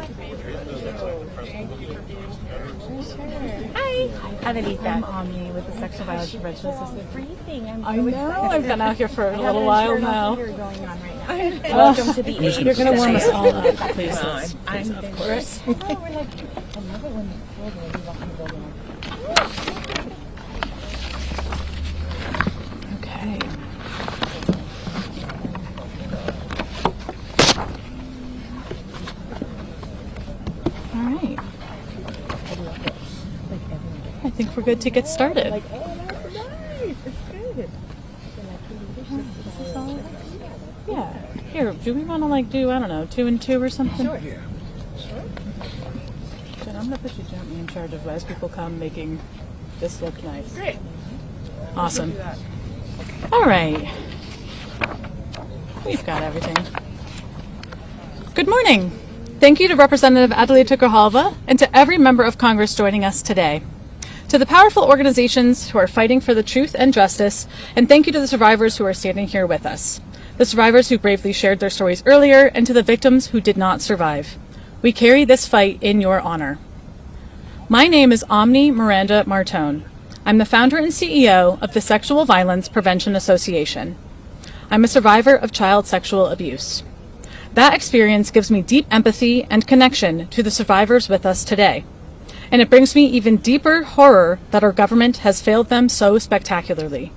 Hi, Adelita. I'm Omni with the Sexual Violence Prevention Association. Briefing. I know. I've been out here for a little while now. Going on right now. Welcome to the You're going to warm us all up, please. I'm Of course. we're like, I love it when the children do walk in the building. Okay. All right. I think we're good to get started. Like, oh, that's nice. It's good. This is all. Yeah. Here, do we want to do, I don't know, 2 and 2 or something? Sure. Jen, I'm going to put you gently in charge of as people come making this look nice. Great. Awesome. All right. We've got everything. Good morning. Thank you to Representative Adelita Grijalva and to every member of Congress joining us today. To the powerful organizations who are fighting for the truth and justice, and thank you to the survivors who are standing here with us. The survivors who bravely shared their stories earlier, and to the victims who did not survive. We carry this fight in your honor. My name is Omni Miranda Martone. I'm the founder and CEO of the Sexual Violence Prevention Association. I'm a survivor of child sexual abuse. That experience gives me deep empathy and connection to the survivors with us today. And it brings me even deeper horror that our government has failed them so spectacularly.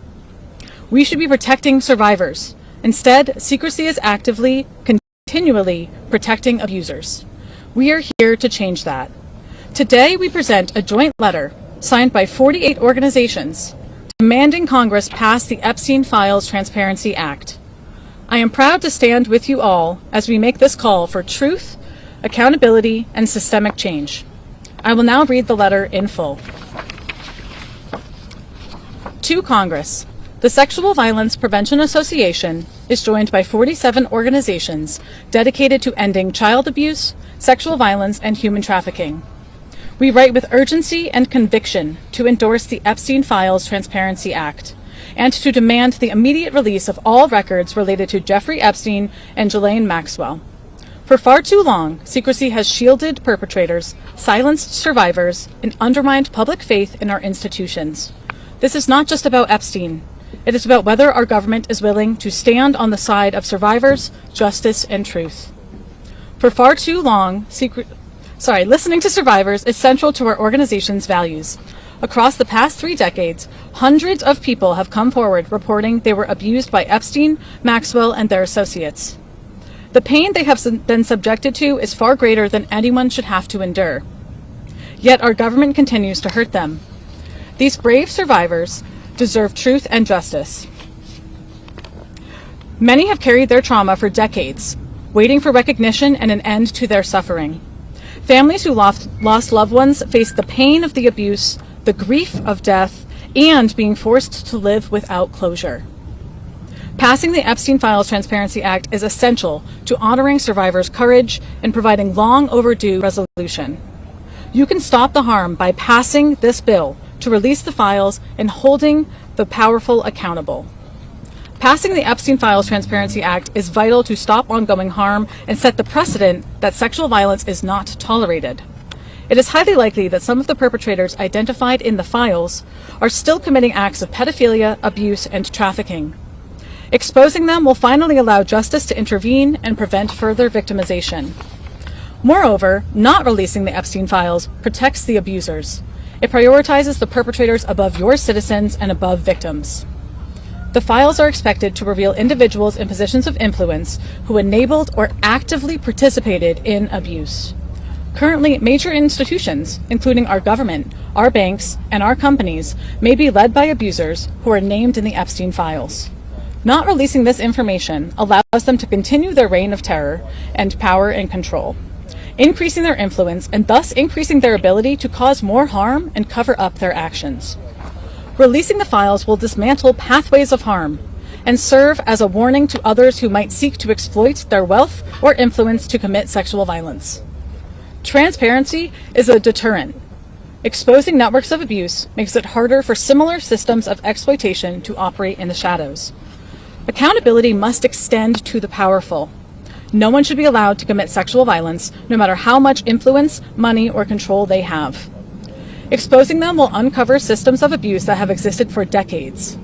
We should be protecting survivors. Instead, secrecy is actively, continually protecting abusers. We are here to change that. Today, we present a joint letter signed by 48 organizations demanding Congress pass the Epstein Files Transparency Act. I am proud to stand with you all as we make this call for truth, accountability, and systemic change. I will now read the letter in full. To Congress, the Sexual Violence Prevention Association is joined by 47 organizations dedicated to ending child abuse, sexual violence, and human trafficking. We write with urgency and conviction to endorse the Epstein Files Transparency Act and to demand the immediate release of all records related to Jeffrey Epstein and Ghislaine Maxwell. For far too long, secrecy has shielded perpetrators, silenced survivors, and undermined public faith in our institutions. This is not just about Epstein. It is about whether our government is willing to stand on the side of survivors, justice, and truth. For far too long, listening to survivors is central to our organization's values. Across the past 3 decades, hundreds of people have come forward reporting they were abused by Epstein, Maxwell, and their associates. The pain they have been subjected to is far greater than anyone should have to endure. Yet our government continues to hurt them. These brave survivors deserve truth and justice. Many have carried their trauma for decades, waiting for recognition and an end to their suffering. Families who lost loved ones face the pain of the abuse, the grief of death, and being forced to live without closure. Passing the Epstein Files Transparency Act is essential to honoring survivors' courage and providing long overdue resolution. You can stop the harm by passing this bill to release the files and holding the powerful accountable. Passing the Epstein Files Transparency Act is vital to stop ongoing harm and set the precedent that sexual violence is not tolerated. It is highly likely that some of the perpetrators identified in the files are still committing acts of pedophilia, abuse, and trafficking. Exposing them will finally allow justice to intervene and prevent further victimization. Moreover, not releasing the Epstein files protects the abusers. It prioritizes the perpetrators above your citizens and above victims. The files are expected to reveal individuals in positions of influence who enabled or actively participated in abuse. Currently, major institutions, including our government, our banks, and our companies, may be led by abusers who are named in the Epstein files. Not releasing this information allows them to continue their reign of terror and power and control, increasing their influence and thus increasing their ability to cause more harm and cover up their actions. Releasing the files will dismantle pathways of harm and serve as a warning to others who might seek to exploit their wealth or influence to commit sexual violence. Transparency is a deterrent. Exposing networks of abuse makes it harder for similar systems of exploitation to operate in the shadows. Accountability must extend to the powerful. No one should be allowed to commit sexual violence, no matter how much influence, money, or control they have. Exposing them will uncover systems of abuse that have existed for decades.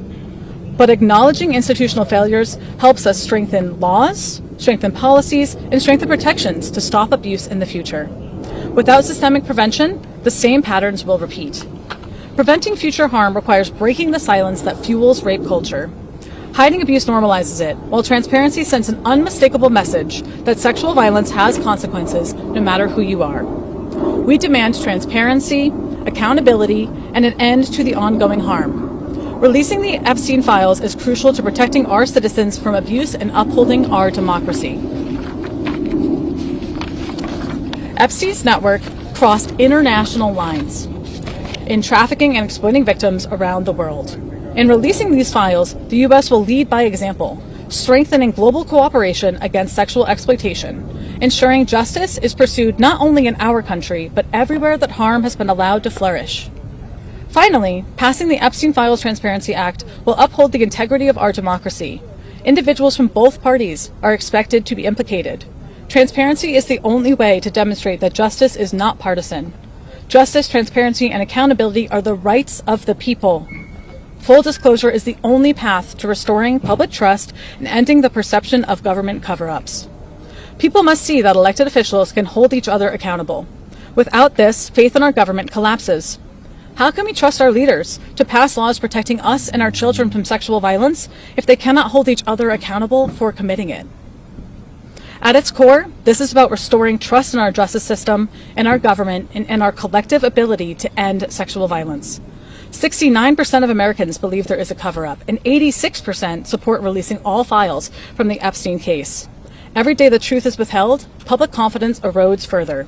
But acknowledging institutional failures helps us strengthen laws, strengthen policies, and strengthen protections to stop abuse in the future. Without systemic prevention, the same patterns will repeat. Preventing future harm requires breaking the silence that fuels rape culture. Hiding abuse normalizes it, while transparency sends an unmistakable message that sexual violence has consequences no matter who you are. We demand transparency, accountability, and an end to the ongoing harm. Releasing the Epstein Files is crucial to protecting our citizens from abuse and upholding our democracy. Epstein's network crossed international lines in trafficking and exploiting victims around the world. In releasing these files, the U.S. will lead by example, strengthening global cooperation against sexual exploitation, ensuring justice is pursued not only in our country, but everywhere that harm has been allowed to flourish. Finally, passing the Epstein Files Transparency Act will uphold the integrity of our democracy. Individuals from both parties are expected to be implicated. Transparency is the only way to demonstrate that justice is not partisan. Justice, transparency, and accountability are the rights of the people. Full disclosure is the only path to restoring public trust and ending the perception of government cover-ups. People must see that elected officials can hold each other accountable. Without this, faith in our government collapses. How can we trust our leaders to pass laws protecting us and our children from sexual violence if they cannot hold each other accountable for committing it? At its core, this is about restoring trust in our justice system, in our government, and in our collective ability to end sexual violence. 69% of Americans believe there is a cover-up, and 86% support releasing all files from the Epstein case. Every day the truth is withheld, public confidence erodes further.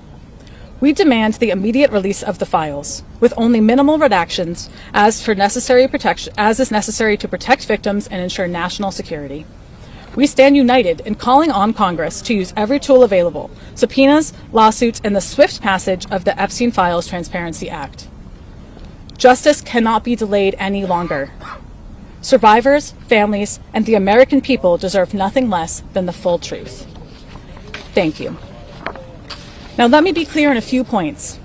We demand the immediate release of the files, with only minimal redactions as is necessary to protect victims and ensure national security. We stand united in calling on Congress to use every tool available, subpoenas, lawsuits, and the swift passage of the Epstein Files Transparency Act. Justice cannot be delayed any longer. Survivors, families, and the American people deserve nothing less than the full truth. Thank you. Now let me be clear on a few points.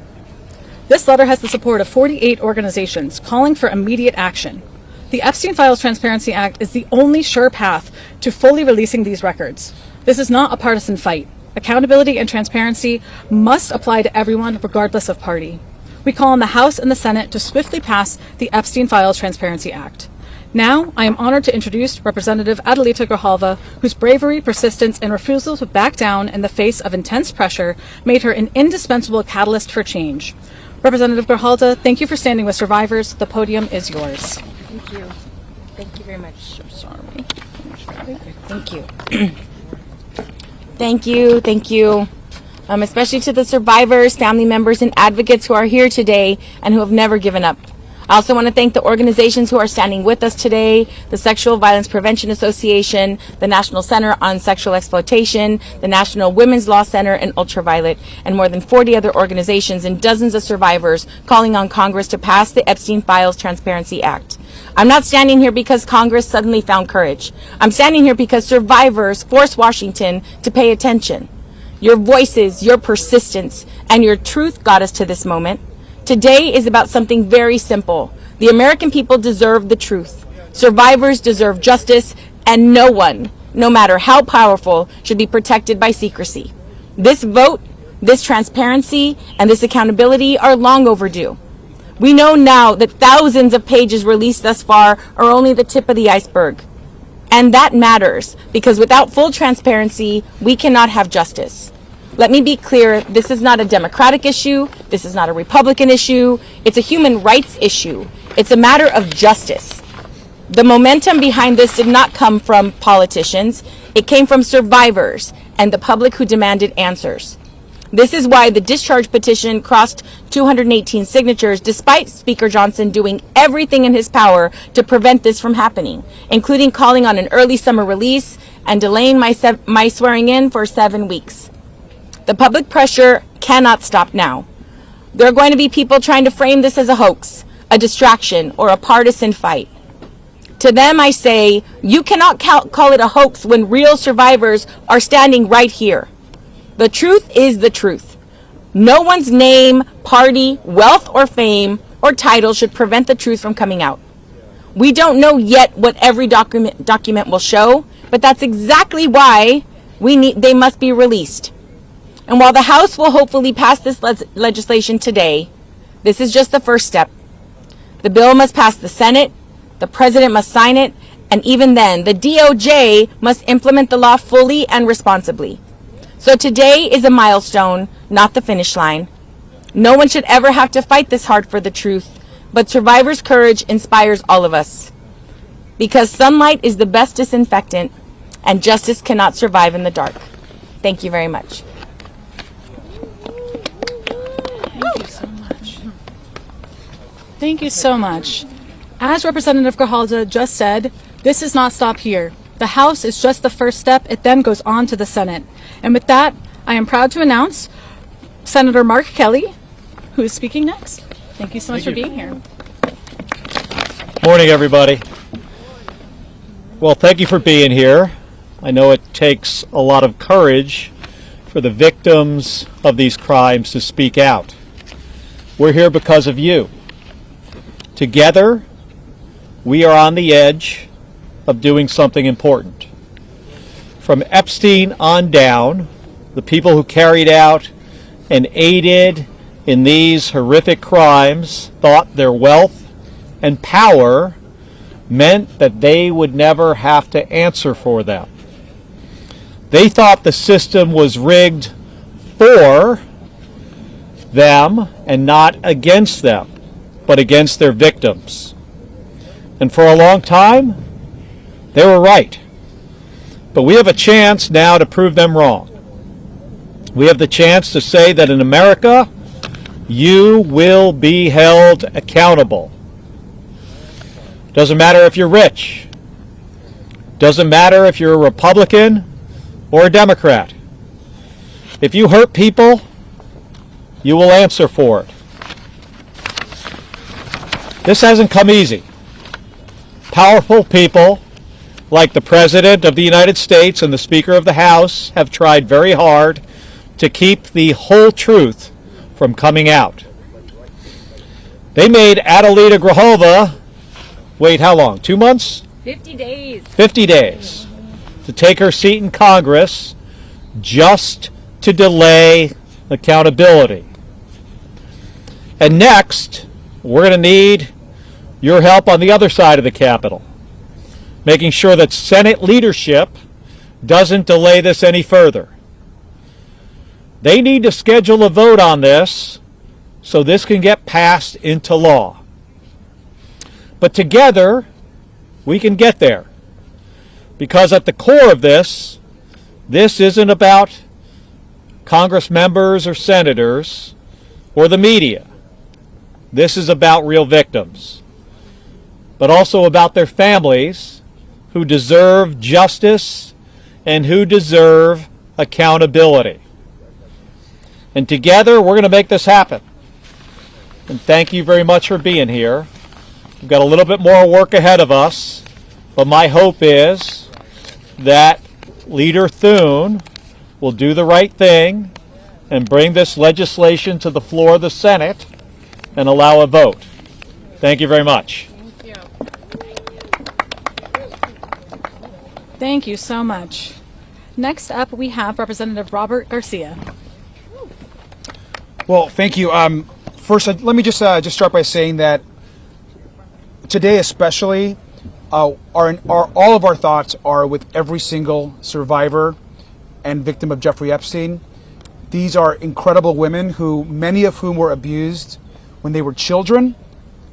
This letter has the support of 48 organizations calling for immediate action. The Epstein Files Transparency Act is the only sure path to fully releasing these records. This is not a partisan fight. Accountability and transparency must apply to everyone regardless of party. We call on the House and the Senate to swiftly pass the Epstein Files Transparency Act. Now, I am honored to introduce Representative Adelita Grijalva, whose bravery, persistence, and refusal to back down in the face of intense pressure made her an indispensable catalyst for change. Representative Grijalva, thank you for standing with survivors. The podium is yours. Thank you. Thank you very much. So sorry. Thank you. Thank you. Especially to the survivors, family members, and advocates who are here today and who have never given up. I also want to thank the organizations who are standing with us today, the Sexual Violence Prevention Association, the National Center on Sexual Exploitation, the National Women's Law Center, and Ultraviolet, and more than 40 other organizations and dozens of survivors calling on Congress to pass the Epstein Files Transparency Act. I'm not standing here because Congress suddenly found courage. I'm standing here because survivors forced Washington to pay attention. Your voices, your persistence, and your truth got us to this moment. Today is about something very simple. The American people deserve the truth. Survivors deserve justice, and no one, no matter how powerful, should be protected by secrecy. This vote, this transparency, and this accountability are long overdue. We know now that thousands of pages released thus far are only the tip of the iceberg. And that matters, because without full transparency, we cannot have justice. Let me be clear, this is not a Democratic issue, this is not a Republican issue, it's a human rights issue. It's a matter of justice. The momentum behind this did not come from politicians, it came from survivors and the public who demanded answers. This is why the discharge petition crossed 218 signatures, despite Speaker Johnson doing everything in his power to prevent this from happening, including calling on an early summer release and delaying my swearing in for 7 weeks. The public pressure cannot stop now. There are going to be people trying to frame this as a hoax, a distraction, or a partisan fight. To them, I say, you cannot call it a hoax when real survivors are standing right here. The truth is the truth. No one's name, party, wealth, or fame, or title should prevent the truth from coming out. We don't know yet what every document will show, but that's exactly why they must be released. And while the House will hopefully pass this legislation today, this is just the first step. The bill must pass the Senate, the President must sign it, and even then, the DOJ must implement the law fully and responsibly. So today is a milestone, not the finish line. No one should ever have to fight this hard for the truth, but survivors' courage inspires all of us. Because sunlight is the best disinfectant, and justice cannot survive in the dark. Thank you very much. Thank you so much. Thank you so much. As Representative Grijalva just said, this does not stop here. The House is just the first step. It then goes on to the Senate. And with that, I am proud to announce Senator Mark Kelly, who is speaking next. Thank you so much for being here. Morning, everybody. Well, thank you for being here. I know it takes a lot of courage for the victims of these crimes to speak out. We're here because of you. Together, we are on the edge of doing something important. From Epstein on down, the people who carried out and aided in these horrific crimes thought their wealth and power meant that they would never have to answer for them. They thought the system was rigged for them and not against them, but against their victims. And for a long time, they were right. But we have a chance now to prove them wrong. We have the chance to say that in America, you will be held accountable. Doesn't matter if you're rich. Doesn't matter if you're a Republican or a Democrat. If you hurt people, you will answer for it. This hasn't come easy. Powerful people like the President of the United States and the Speaker of the House have tried very hard to keep the whole truth from coming out. They made Adelita Grijalva wait how long? 2 months? 50 days. 50 days to take her seat in Congress just to delay accountability. And next, we're going to need your help on the other side of the Capitol, making sure that Senate leadership doesn't delay this any further. They need to schedule a vote on this so this can get passed into law. But together, we can get there. Because at the core of this isn't about Congress members or senators or the media. This is about real victims, but also about their families who deserve justice and who deserve accountability. And together, we're going to make this happen. And thank you very much for being here. We've got a little bit more work ahead of us, but my hope is that Leader Thune will do the right thing and bring this legislation to the floor of the Senate and allow a vote. Thank you very much. Thank you so much. Next up, we have Representative Robert Garcia. Well, thank you. First, let me just start by saying that today, especially, all of our thoughts are with every single survivor and victim of Jeffrey Epstein. These are incredible women who, many of whom were abused when they were children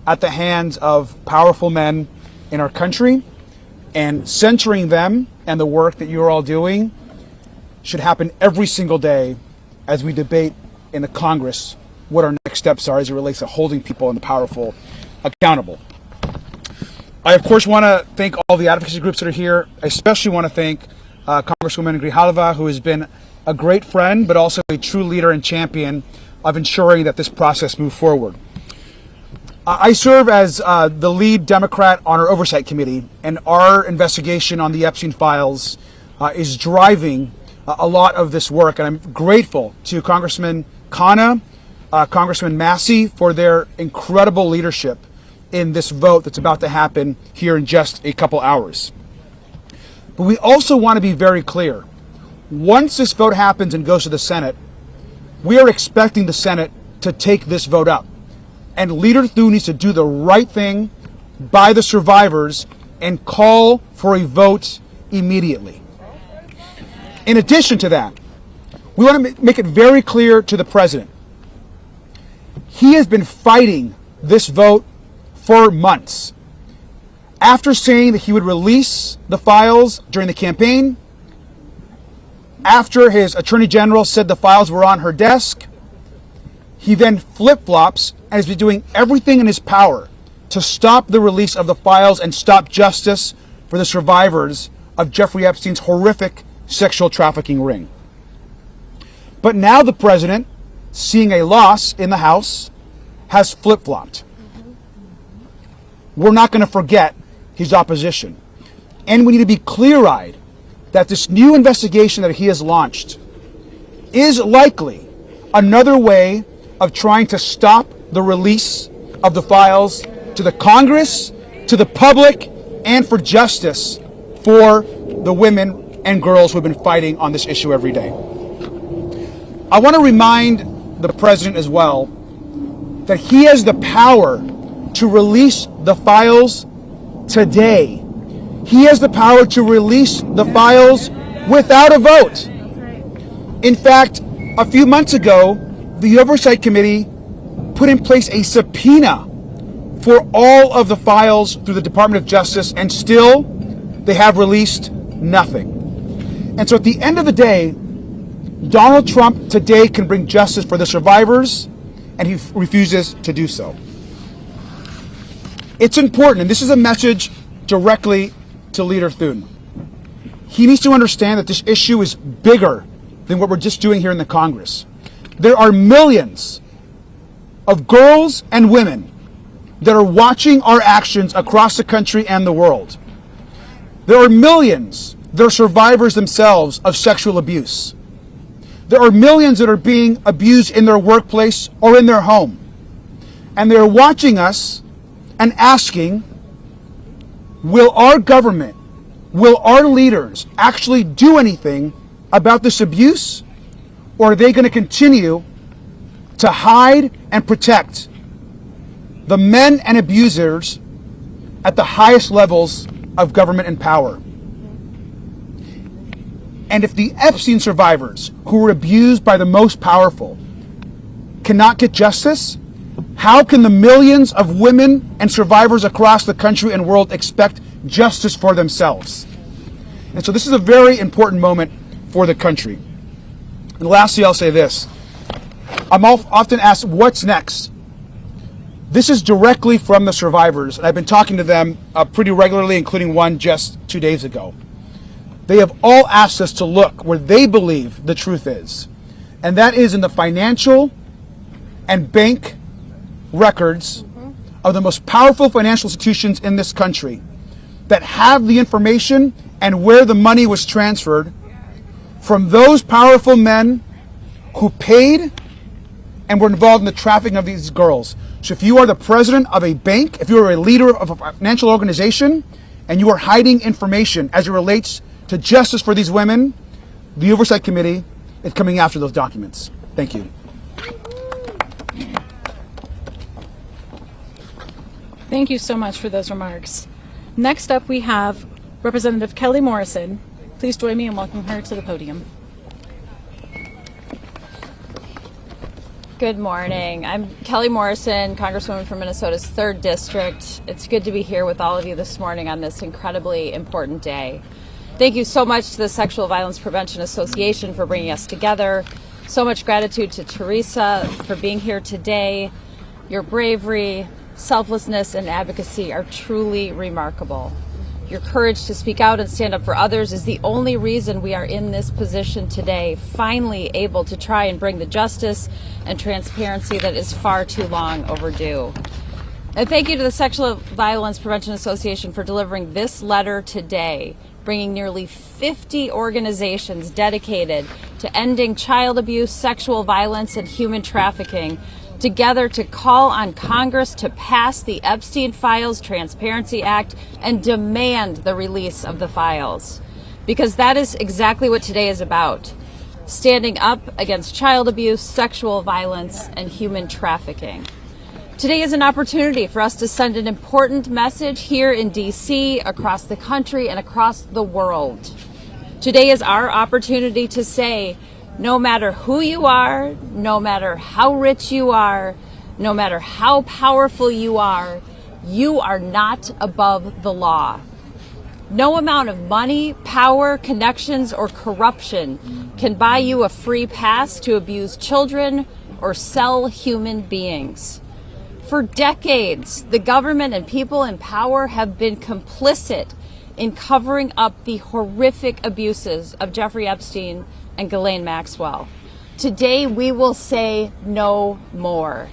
at the hands of powerful men in our country, and censoring them and the work that you're all doing should happen every single day as we debate in the Congress what our next steps are as it relates to holding people and the powerful accountable. I, of course, want to thank all the advocacy groups that are here. I especially want to thank Congresswoman Grijalva, who has been a great friend, but also a true leader and champion of ensuring that this process moves forward. I serve as the lead Democrat on our Oversight Committee, and our investigation on the Epstein Files is driving a lot of this work. And I'm grateful to Congressman Khanna, Congressman Massey for their incredible leadership in this vote that's about to happen here in just a couple hours. But we also want to be very clear. Once this vote happens and goes to the Senate, we are expecting the Senate to take this vote up. And Leader Thune needs to do the right thing by the survivors and call for a vote immediately. In addition to that, we want to make it very clear to the president. He has been fighting this vote for months. After saying that he would release the files during the campaign, after his attorney general said the files were on her desk, he then flip-flops and has been doing everything in his power to stop the release of the files and stop justice for the survivors of Jeffrey Epstein's horrific sexual trafficking ring. But now the president, seeing a loss in the House, has flip-flopped. We're not going to forget his opposition. And we need to be clear-eyed that this new investigation that he has launched is likely another way of trying to stop the release of the files to the Congress, to the public, and for justice for the women and girls who have been fighting on this issue every day. I want to remind the president as well that he has the power to release the files today. He has the power to release the files without a vote. In fact, a few months ago, the Oversight Committee put in place a subpoena for all of the files through the Department of Justice, and still they have released nothing. And so at the end of the day, Donald Trump today can bring justice for the survivors, and he refuses to do so. It's important, and this is a message directly to Leader Thune. He needs to understand that this issue is bigger than what we're just doing here in the Congress. There are millions of girls and women that are watching our actions across the country and the world. There are millions that are survivors themselves of sexual abuse. There are millions that are being abused in their workplace or in their home. And they're watching us and asking, will our government, will our leaders actually do anything about this abuse? Or are they going to continue to hide and protect the men and abusers at the highest levels of government and power? And if the Epstein survivors who were abused by the most powerful cannot get justice, how can the millions of women and survivors across the country and world expect justice for themselves? And so this is a very important moment for the country. And lastly, I'll say this. I'm often asked, what's next? This is directly from the survivors, and I've been talking to them pretty regularly, including one just 2 days ago. They have all asked us to look where they believe the truth is, and that is in the financial and bank records of the most powerful financial institutions in this country that have the information and where the money was transferred from those powerful men who paid and were involved in the trafficking of these girls. So if you are the president of a bank, if you are a leader of a financial organization, and you are hiding information as it relates to justice for these women, the Oversight Committee is coming after those documents. Thank you. Thank you so much for those remarks. Next up, we have Representative Kelly Morrison. Please join me in welcoming her to the podium. Good morning. I'm Kelly Morrison, Congresswoman from Minnesota's 3rd District. It's good to be here with all of you this morning on this incredibly important day. Thank you so much to the Sexual Violence Prevention Association for bringing us together. So much gratitude to Teresa for being here today. Your bravery, selflessness, and advocacy are truly remarkable. Your courage to speak out and stand up for others is the only reason we are in this position today, finally able to try and bring the justice and transparency that is far too long overdue. And thank you to the Sexual Violence Prevention Association for delivering this letter today, bringing nearly 50 organizations dedicated to ending child abuse, sexual violence, and human trafficking together to call on Congress to pass the Epstein Files Transparency Act and demand the release of the files. Because that is exactly what today is about. Standing up against child abuse, sexual violence, and human trafficking. Today is an opportunity for us to send an important message here in D.C., across the country, and across the world. Today is our opportunity to say, no matter who you are, no matter how rich you are, no matter how powerful you are not above the law. No amount of money, power, connections, or corruption can buy you a free pass to abuse children or sell human beings. For decades, the government and people in power have been complicit in covering up the horrific abuses of Jeffrey Epstein and Ghislaine Maxwell. Today, we will say no more.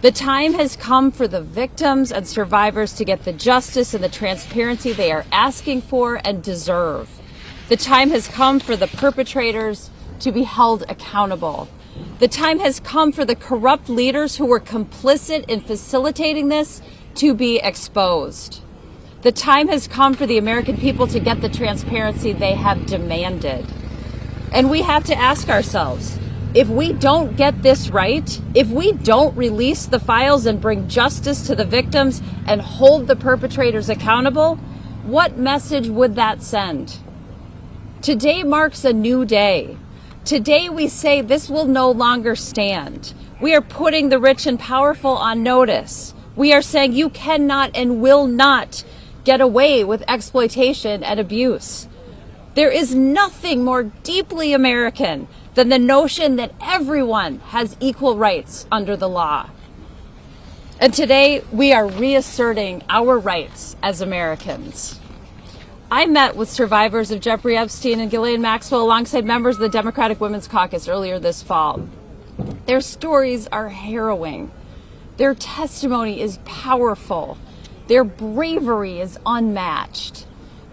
The time has come for the victims and survivors to get the justice and the transparency they are asking for and deserve. The time has come for the perpetrators to be held accountable. The time has come for the corrupt leaders who were complicit in facilitating this to be exposed. The time has come for the American people to get the transparency they have demanded. And we have to ask ourselves, if we don't get this right, if we don't release the files and bring justice to the victims and hold the perpetrators accountable, what message would that send? Today marks a new day. Today we say this will no longer stand. We are putting the rich and powerful on notice. We are saying you cannot and will not get away with exploitation and abuse. There is nothing more deeply American than the notion that everyone has equal rights under the law. And today we are reasserting our rights as Americans. I met with survivors of Jeffrey Epstein and Ghislaine Maxwell alongside members of the Democratic Women's Caucus earlier this fall. Their stories are harrowing. Their testimony is powerful. Their bravery is unmatched.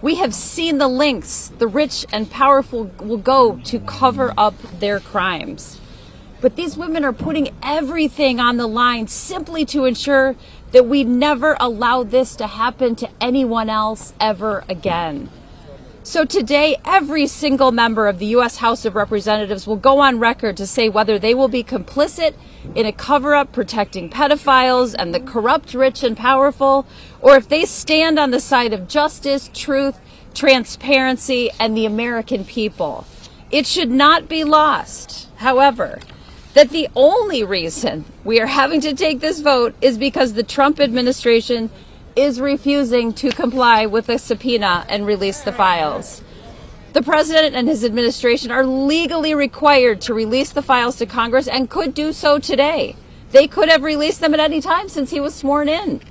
We have seen the lengths the rich and powerful will go to cover up their crimes. But these women are putting everything on the line simply to ensure that we never allow this to happen to anyone else ever again. So today, every single member of the U.S. House of Representatives will go on record to say whether they will be complicit in a cover-up protecting pedophiles and the corrupt, rich, and powerful, or if they stand on the side of justice, truth, transparency, and the American people. It should not be lost, however, that the only reason we are having to take this vote is because the Trump administration is refusing to comply with the subpoena and release the files. The president and his administration are legally required to release the files to Congress and could do so today. They could have released them at any time since he was sworn in.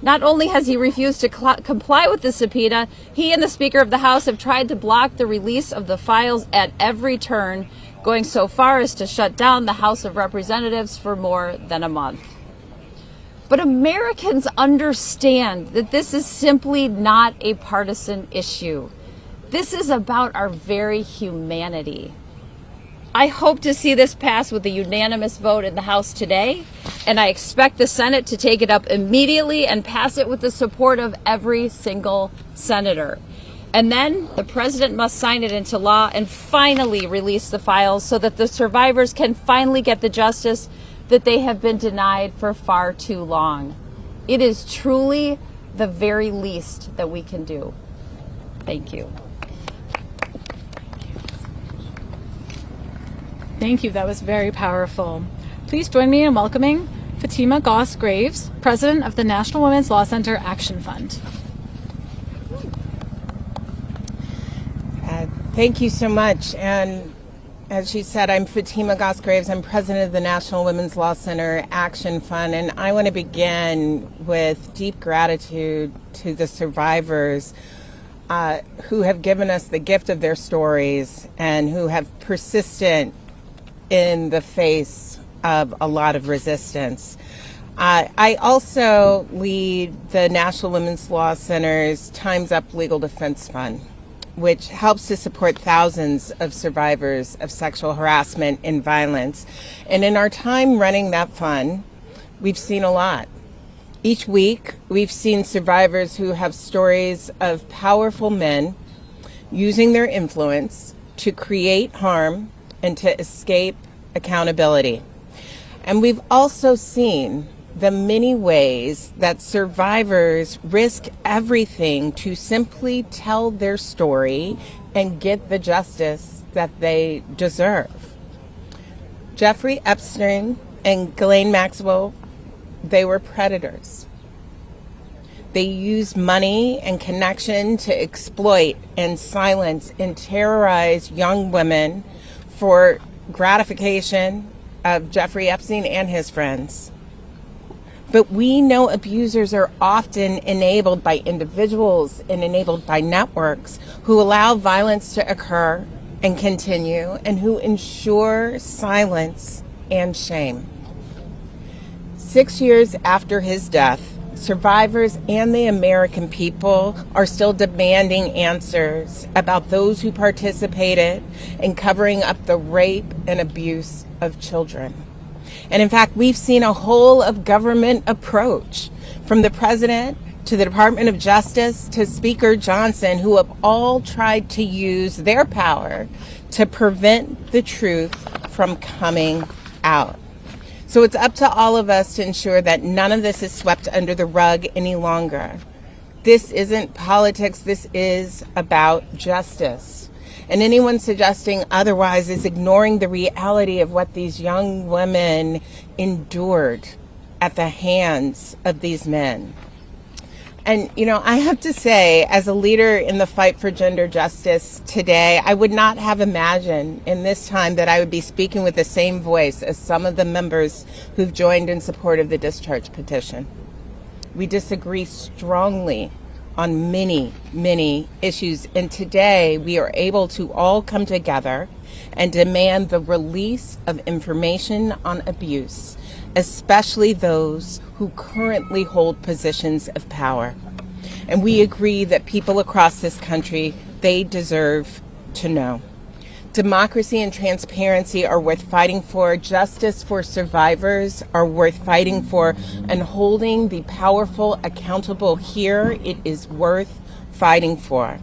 Not only has he refused to comply with the subpoena, he and the Speaker of the House have tried to block the release of the files at every turn, going so far as to shut down the House of Representatives for more than a month. But Americans understand that this is simply not a partisan issue. This is about our very humanity. I hope to see this pass with a unanimous vote in the House today, and I expect the Senate to take it up immediately and pass it with the support of every single senator. And then the president must sign it into law and finally release the files so that the survivors can finally get the justice that they have been denied for far too long. It is truly the very least that we can do. Thank you. Thank you. That was very powerful. Please join me in welcoming Fatima Goss Graves, President of the National Women's Law Center Action Fund. Thank you so much. And as she said, I'm Fatima Goss Graves. I'm president of the National Women's Law Center Action Fund. And I want to begin with deep gratitude to the survivors who have given us the gift of their stories and who have persisted in the face of a lot of resistance. I also lead the National Women's Law Center's Time's Up Legal Defense Fund, which helps to support thousands of survivors of sexual harassment and violence. And in our time running that fund, we've seen a lot. Each week, we've seen survivors who have stories of powerful men using their influence to create harm and to escape accountability. And we've also seen the many ways that survivors risk everything to simply tell their story and get the justice that they deserve. Jeffrey Epstein and Ghislaine Maxwell, they were predators. They used money and connection to exploit and silence and terrorize young women for gratification of Jeffrey Epstein and his friends. But we know abusers are often enabled by individuals and enabled by networks who allow violence to occur and continue and who ensure silence and shame. 6 years after his death, survivors and the American people are still demanding answers about those who participated in covering up the rape and abuse of children. And in fact, we've seen a whole of government approach from the president to the Department of Justice to Speaker Johnson, who have all tried to use their power to prevent the truth from coming out. So it's up to all of us to ensure that none of this is swept under the rug any longer. This isn't politics, this is about justice. And anyone suggesting otherwise is ignoring the reality of what these young women endured at the hands of these men. And, you know, I have to say, as a leader in the fight for gender justice today, I would not have imagined in this time that I would be speaking with the same voice as some of the members who've joined in support of the discharge petition. We disagree strongly on many, many issues, and today we are able to all come together and demand the release of information on abuse, especially those who currently hold positions of power. And we agree that people across this country, they deserve to know. Democracy and transparency are worth fighting for. Justice for survivors are worth fighting for. And holding the powerful accountable here, it is worth fighting for.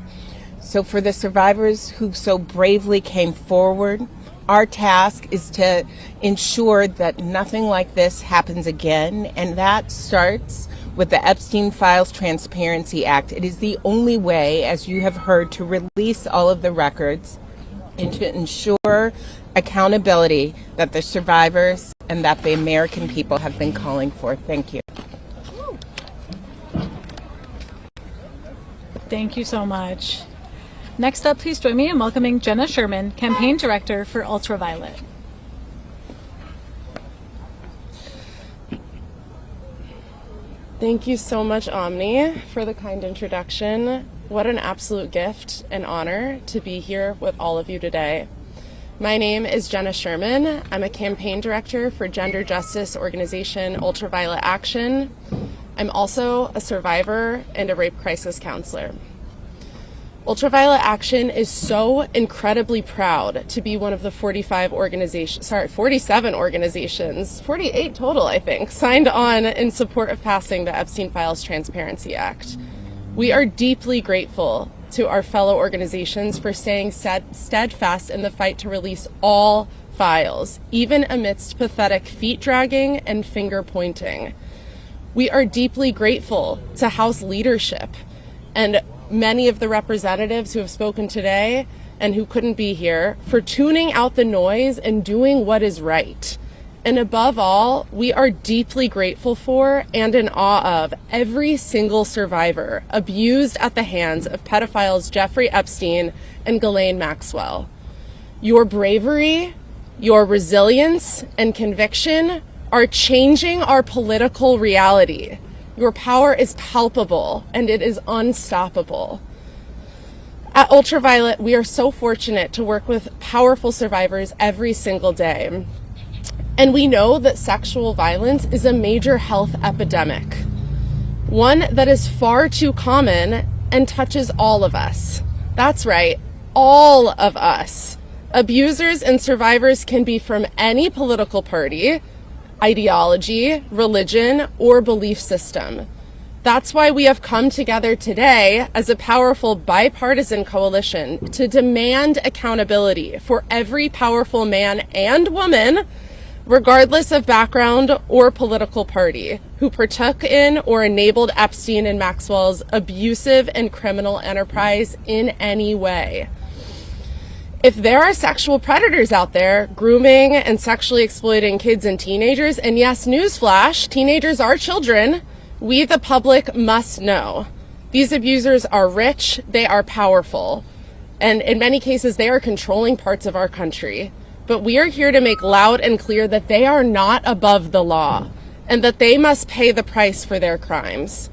So for the survivors who so bravely came forward, our task is to ensure that nothing like this happens again, and that starts with the Epstein Files Transparency Act. It is the only way, as you have heard, to release all of the records and to ensure accountability that the survivors and that the American people have been calling for. Thank you. Thank you so much. Next up, please join me in welcoming Jenna Sherman, Campaign Director for Ultraviolet. Thank you so much, Omni, for the kind introduction. What an absolute gift and honor to be here with all of you today. My name is Jenna Sherman. I'm a campaign director for gender justice organization Ultraviolet Action. I'm also a survivor and a rape crisis counselor. Ultraviolet Action is so incredibly proud to be one of the 47 organizations, 48 total, I think, signed on in support of passing the Epstein Files Transparency Act. We are deeply grateful to our fellow organizations for staying steadfast in the fight to release all files, even amidst pathetic feet dragging and finger pointing. We are deeply grateful to House leadership and many of the representatives who have spoken today and who couldn't be here for tuning out the noise and doing what is right. And above all, we are deeply grateful for and in awe of every single survivor abused at the hands of pedophiles Jeffrey Epstein and Ghislaine Maxwell. Your bravery, your resilience, and conviction are changing our political reality. Your power is palpable and it is unstoppable. At Ultraviolet, we are so fortunate to work with powerful survivors every single day. And we know that sexual violence is a major health epidemic, one that is far too common and touches all of us. That's right, all of us. Abusers and survivors can be from any political party, ideology, religion, or belief system. That's why we have come together today as a powerful bipartisan coalition to demand accountability for every powerful man and woman, regardless of background or political party, who partook in or enabled Epstein and Maxwell's abusive and criminal enterprise in any way. If there are sexual predators out there grooming and sexually exploiting kids and teenagers, and yes, newsflash, teenagers are children, we, the public, must know. These abusers are rich, they are powerful, and in many cases, they are controlling parts of our country. But we are here to make loud and clear that they are not above the law and that they must pay the price for their crimes.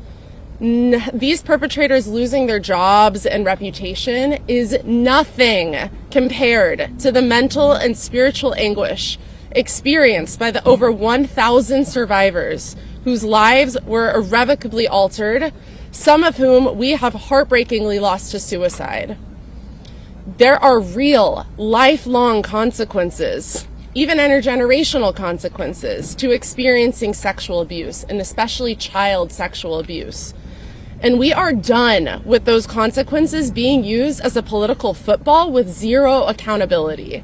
These perpetrators losing their jobs and reputation is nothing compared to the mental and spiritual anguish experienced by the over 1,000 survivors whose lives were irrevocably altered, some of whom we have heartbreakingly lost to suicide. There are real, lifelong consequences, even intergenerational consequences, to experiencing sexual abuse, and especially child sexual abuse. And we are done with those consequences being used as a political football with zero accountability.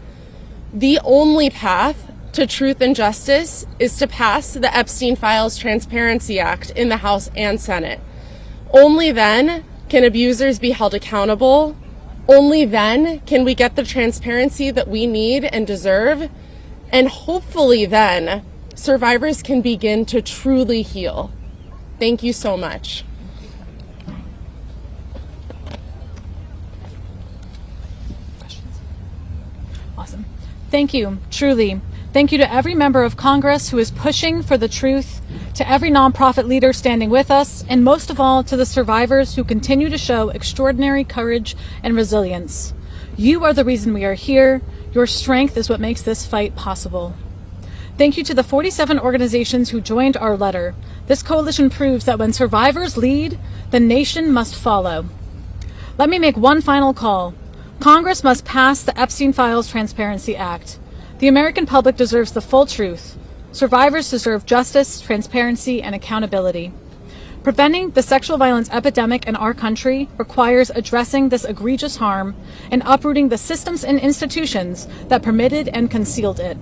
The only path to truth and justice is to pass the Epstein Files Transparency Act in the House and Senate. Only then can abusers be held accountable. Only then can we get the transparency that we need and deserve. And hopefully then, survivors can begin to truly heal. Thank you so much. Awesome. Thank you, truly. Thank you to every member of Congress who is pushing for the truth, to every nonprofit leader standing with us, and most of all, to the survivors who continue to show extraordinary courage and resilience. You are the reason we are here. Your strength is what makes this fight possible. Thank you to the 47 organizations who joined our letter. This coalition proves that when survivors lead, the nation must follow. Let me make one final call. Congress must pass the Epstein Files Transparency Act. The American public deserves the full truth. Survivors deserve justice, transparency, and accountability. Preventing the sexual violence epidemic in our country requires addressing this egregious harm and uprooting the systems and institutions that permitted and concealed it.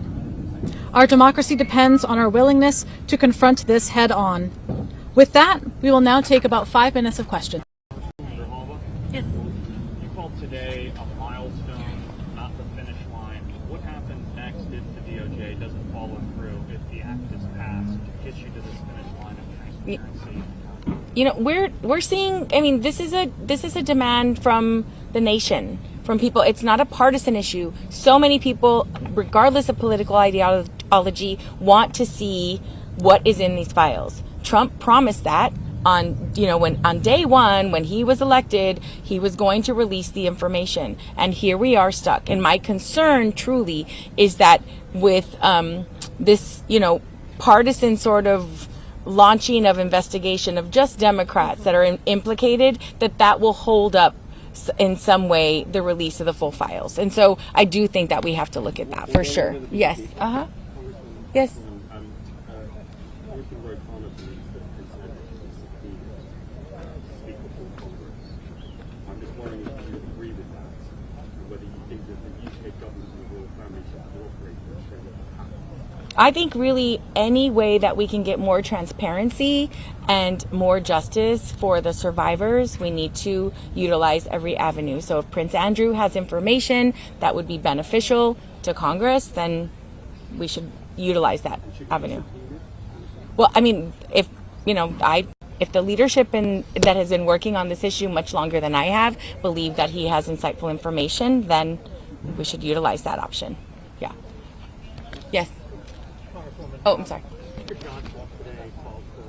Our democracy depends on our willingness to confront this head on. With that, we will now take about 5 minutes of questions. Grihalva? Yes. You called today a milestone, not the finish line. What happens next if the DOJ doesn't follow through, if the act is passed, gets you to this finish line of transparency? You know, we're seeing, I mean, this is a demand from the nation, from people. It's not a partisan issue. So many people, regardless of political ideology, want to see what is in these files. Trump promised that on day one, when he was elected, he was going to release the information, and here we are stuck. And my concern truly is that with this, partisan sort of launching of investigation of just Democrats that are implicated, that will hold up in some way the release of the full files. And so I do think that we have to look at that for sure. Yes. Yes. I think really any way that we can get more transparency and more justice for the survivors, we need to utilize every avenue. So if Prince Andrew has information that would be beneficial to Congress, then we should utilize that avenue. Well, I mean, if the leadership that has been working on this issue much longer than I have believe that he has insightful information, then we should utilize that option. Yeah. Yes. Oh, I'm sorry. Speaker John Trump today called for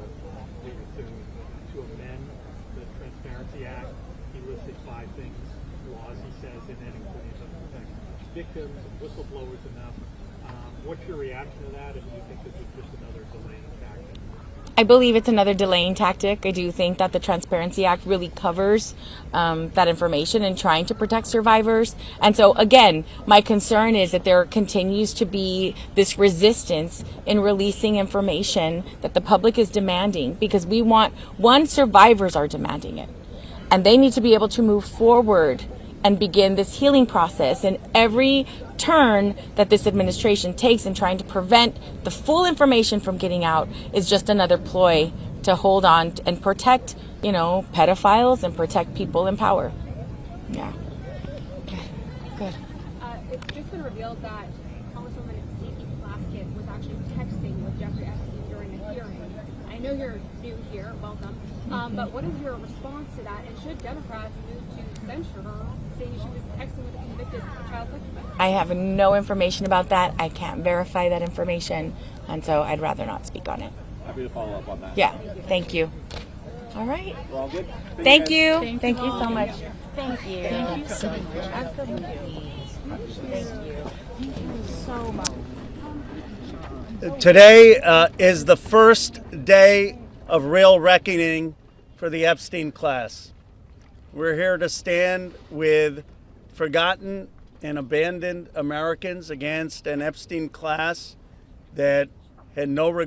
leaders to amend the Transparency Act. He listed 5 things, laws, he says, and then including some protect victims and whistleblowers enough. What's your reaction to that, and do you think this is just another delaying tactic? I believe it's another delaying tactic. I do think that the Transparency Act really covers that information and trying to protect survivors. And so, again, my concern is that there continues to be this resistance in releasing information that the public is demanding, because we want, one, survivors are demanding it, and they need to be able to move forward and begin this healing process. And every turn that this administration takes in trying to prevent the full information from getting out is just another ploy to hold on and protect, pedophiles and protect people in power. Yeah. Good. It's just been revealed that Congresswoman Stacey Scalise was actually texting with Jeffrey Epstein during a hearing. I know you're new here, welcome. But what is your response to that? And should Democrats move to censure her, saying she was texting with a convicted child sex offender? I have no information about that. I can't verify that information, and so I'd rather not speak on it. Happy to follow up on that. Yeah, thank you. All right. We're all good? Thank you. Thank you so much. Thank you. Thank you so much. Absolutely. Thank you. Thank you so much. Today is the first day of real reckoning for the Epstein class. We're here to stand with forgotten and abandoned Americans against an Epstein class that had no regard